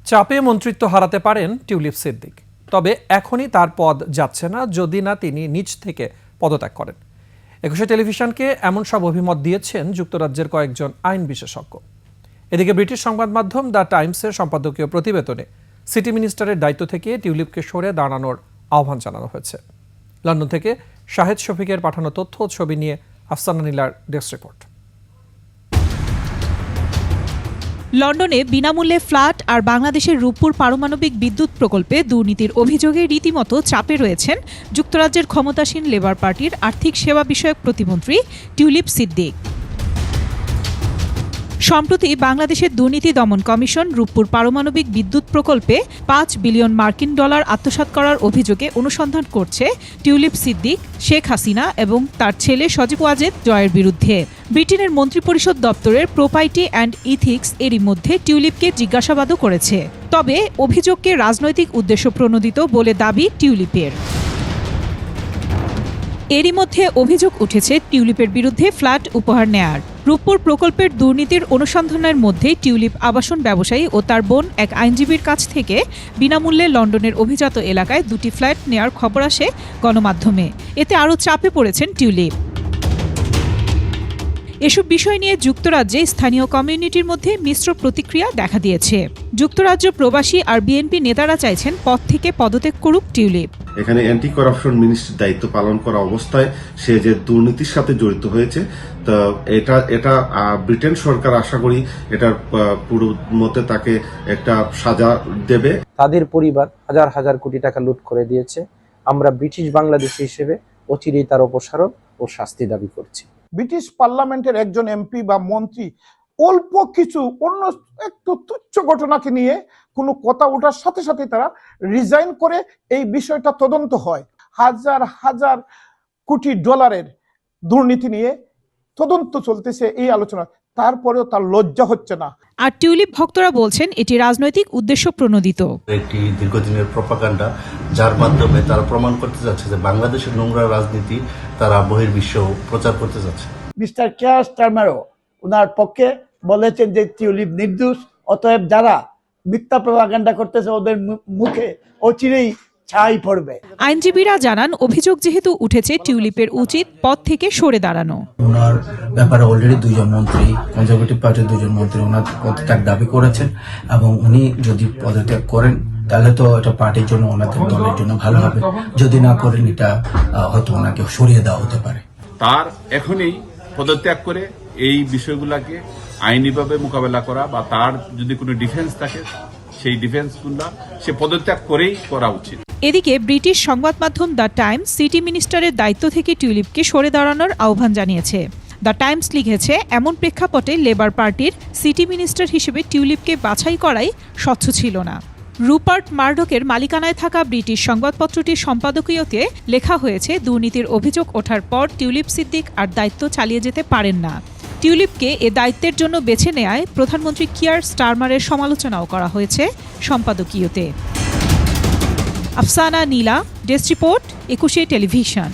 চাপে মন্ত্রিত্ব হারাতে পারেন টিউলিপ সিদ্দিক, তবে এখনই তার পদ যাচ্ছে না যদি না তিনি নিজ থেকে পদত্যাগ করেন। একুশে টেলিভিশনকে এমন সব অভিমত দিয়েছেন যুক্তরাজ্যের কয়েকজন আইন বিশেষজ্ঞ। এদিকে ব্রিটিশ সংবাদ মাধ্যম দ্য টাইমসের সম্পাদকীয় প্রতিবেদনে সিটি মিনিস্টারের দায়িত্ব থেকে টিউলিপকে সরে দাঁড়ানোর আহ্বান জানানো হয়েছে। লন্ডন থেকে শাহেদ শফিকের পাঠানো তথ্য ও ছবি নিয়ে আফসানা নীলার ডেস্ক রিপোর্ট। লন্ডনে বিনামূল্যে ফ্ল্যাট আর বাংলাদেশের রূপপুর পারমাণবিক বিদ্যুৎ প্রকল্পে দুর্নীতির অভিযোগে রীতিমতো চাপে রয়েছেন যুক্তরাজ্যের ক্ষমতাসীন লেবার পার্টির আর্থিক সেবা বিষয়ক প্রতিমন্ত্রী টিউলিপ সিদ্দিক। সম্প্রতি বাংলাদেশের দুর্নীতি দমন কমিশন রূপপুর পারমাণবিক বিদ্যুৎ প্রকল্পে $5 বিলিয়ন আত্মসাৎ করার অভিযোগে অনুসন্ধান করছে টিউলিপ সিদ্দিক, শেখ হাসিনা এবং তার ছেলে সজীব ওয়াজেদ জয়ের বিরুদ্ধে। ব্রিটেনের মন্ত্রিপরিষদ দপ্তরের প্রোপাইটি অ্যান্ড ইথিক্স এরই মধ্যে টিউলিপকে জিজ্ঞাসাবাদও করেছে। তবে অভিযোগকে রাজনৈতিক উদ্দেশ্য প্রণোদিত বলে দাবি টিউলিপের। এরই মধ্যে অভিযোগ উঠেছে টিউলিপের বিরুদ্ধে ফ্ল্যাট উপহার নেয়ার। রূপপুর প্রকল্পের দুর্নীতির অনুসন্ধানের মধ্যে টিউলিপ আবাসন ব্যবসায়ী ও তার বোন এক আইনজীবীর কাছ থেকে বিনামূল্যে লন্ডনের অভিজাত এলাকায় 2টি ফ্ল্যাট নেয়ার খবর আসে গণমাধ্যমে। এতে আরও চাপে পড়েছেন টিউলিপ। এসব বিষয় নিয়ে যুক্তরাজ্যে স্থানীয় কমিউনিটির মধ্যে মিশ্র প্রতিক্রিয়া দেখা দিয়েছে। যুক্তরাজ্য প্রবাসী আর বিএনপি নেতারা চাইছেন পদ থেকে পদত্যাগ করুক টিউলিপ। এখানে অ্যান্টি করাপশন মিনিস্ট্রির দায়িত্ব পালন করা অবস্থায় সে যে দুর্নীতির সাথে জড়িত হয়েছে, তো এটা ব্রিটেন সরকার আশা করি এটার পুরো মতে তাকে একটা সাজা দেবে। তাদের পরিবার হাজার হাজার কোটি টাকা লুট করে দিয়েছে। আমরা ব্রিটিশ বাংলাদেশী হিসেবে অচিরেই তার অপসারণ ও শাস্তি দাবি করছি। ব্রিটিশ পার্লামেন্টের একজন এমপি বা মন্ত্রী অল্প কিছু অন্য একটু তুচ্ছ ঘটনাকে নিয়ে কোনো কথা ওঠার সাথে সাথে তারা রিজাইন করে এই বিষয়টা তদন্ত হয়। হাজার হাজার কোটি ডলারের দুর্নীতি নিয়ে তদন্ত চলতেছে এই আলোচনা, তারপরেও তার লজ্জা হচ্ছে না। আর টিউলিপ ভক্তরা বলছেন এটি রাজনৈতিক উদ্দেশ্য প্রণোদিত একটি দীর্ঘদিনের প্রপাগান্ডা, যার মাধ্যমে তারা প্রমাণ করতে যাচ্ছে যে বাংলাদেশের নোংরা রাজনীতি তারা বহির্বিশ্ব প্রচার করতে যাচ্ছে। মিস্টার কেয়ার স্টারমারও ওনার পক্ষে বলেছেন যে টিউলিপ নির্দোষ, অতএব যারা মিথ্যা প্রপাগান্ডা করতেছে ওদের মুখে অচিরেই ছাই পড়বে। আইনজীবীরা জানান অভিযোগ যেহেতু উঠেছে টিউলিপের উচিত পদ থেকে সরে দাঁড়ানো। ওনার ব্যাপারে অলরেডি 2জন মন্ত্রী, কনজারভেটিভ পার্টির 2জন মন্ত্রী ওনার পদত্যাগ দাবি করেছেন এবং উনি যদি পদত্যাগ করেন তাহলে তো এটা পার্টির জন্য, ওনাদের দলের জন্য ভালো হবে। যদি না করেন এটা হয়তো ওনাকে সরিয়ে দেওয়া হতে পারে। তার এখনই পদত্যাগ করে এই বিষয়গুলোকে আইনিভাবে মোকাবেলা করা বা তার যদি কোনো ডিফেন্স থাকে সেই ডিফেন্সগুলো সে পদত্যাগ করেই করা উচিত। এদিকে ব্রিটিশ সংবাদ মাধ্যম দ্য টাইমস সিটি মিনিস্টারের দায়িত্ব থেকে টিউলিপকে সরে দাঁড়ানোর আহ্বান জানিয়েছে। দ্য টাইমস লিখেছে, এমন প্রেক্ষাপটে লেবার পার্টির সিটি মিনিস্টার হিসেবে টিউলিপকে বাছাই করাই স্বচ্ছ ছিল না। রুপার্ট মার্ডকের মালিকানায় থাকা ব্রিটিশ সংবাদপত্রটির সম্পাদকীয়তে লেখা হয়েছে, দুর্নীতির অভিযোগ ওঠার পর টিউলিপ সিদ্দিক আর দায়িত্ব চালিয়ে যেতে পারেন না। টিউলিপকে এ দায়িত্বের জন্য বেছে নেয়ায় প্রধানমন্ত্রী কিয়ার স্টারমারের সমালোচনাও করা হয়েছে সম্পাদকীয়তে। আফসানা নীলা, ডেস্ক রিপোর্ট, একুশে টেলিভিশন।